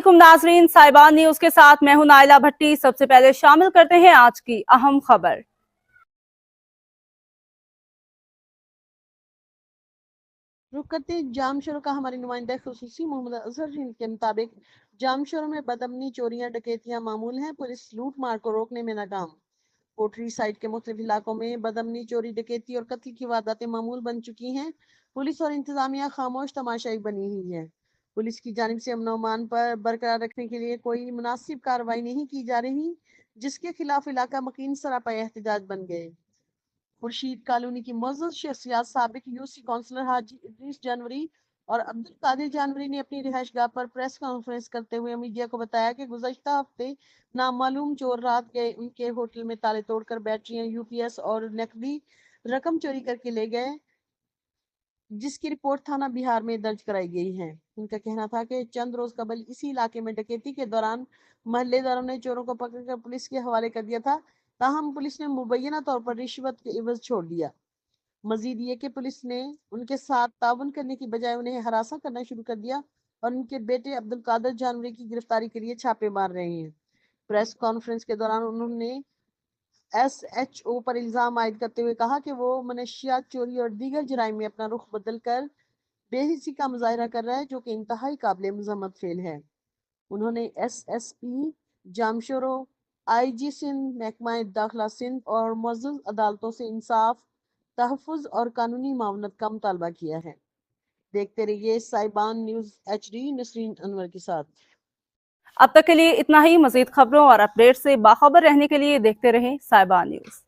वालेकुम नाजरीन, साहिबान न्यूज के साथ मैं हूं नाइला भट्टी। सबसे पहले शामिल करते हैं आज की अहम खबर। रुक करते जामशोरों का हमारी नुमाइंदा खुसूसी मोहम्मद अजहर हिंद के मुताबिक जामशोरों में बदअमनी, चोरियां, डकैतियां मामूल हैं। पुलिस लूट मार को रोकने में नाकाम। कोटरी साइड के मुख्तलिफ इलाकों में बदअमनी, चोरी, डकैती और कत्ल की वारदातें मामूल बन चुकी हैं। पुलिस और इंतजामिया खामोश तमाशाई बनी हुई है। पुलिस की जानिब से अमन अमान पर बरकरार रखने के लिए कोई मुनासिब कार्रवाई नहीं की जा रही, जिसके खिलाफ इलाका मकीन सरापा एहतजाज बन गए। खुर्शीद कॉलोनी की मौजूद शख्सियात साबिक यूसी काउंसलर हाजी इदरीस जानवरी और अब्दुल कादिर जानवरी ने अपनी रिहाइशगाह पर प्रेस कॉन्फ्रेंस करते हुए मीडिया को बताया कि गुज़श्ता हफ्ते नामालूम चोर रात गए उनके होटल में ताले तोड़कर बैटरियां, यूपीएस और नकदी रकम चोरी करके ले गए, जिसकी रिपोर्ट थाना बिहार में दर्ज कराई गई है। उनका कहना था कि चंद रोज कबल इसी इलाके में डकैती के दौरान महल्लेदारों ने चोरों को पकड़कर पुलिस के हवाले कर दिया था, ताहम पुलिस ने मुबैना तौर पर रिश्वत के इवज छोड़ दिया। मजीद ये कि पुलिस ने उनके साथ ताउन करने की बजाय उन्हें हरासा करना शुरू कर दिया और उनके बेटे अब्दुल कादिर जानवरी की गिरफ्तारी के लिए छापे मार रहे हैं। प्रेस कॉन्फ्रेंस के दौरान उन्होंने एसएचओ पर इल्जाम आयद करते हुए कहा कि वो मनशियात चोरी और दीगर जराइम में अपना रुख बदल कर बेहिसी का मुजाहरा कर रहा है, जो कि इंतहाई काबिल मजम्मत फेल है। उन्होंने एसएसपी जामशोरो, आईजी सिंध, महकमा दाखिला सिंध और मौजूद अदालतों से इंसाफ, तहफ़्फ़ुज़ और कानूनी मावनत का मुतालबा किया है। देखते रहिए साहिबान न्यूज़ HD, नसरीन अनवर के साथ। अब तक के लिए इतना ही। मजीद खबरों और अपडेट से बाखबर रहने के लिए देखते रहें साहिबान न्यूज।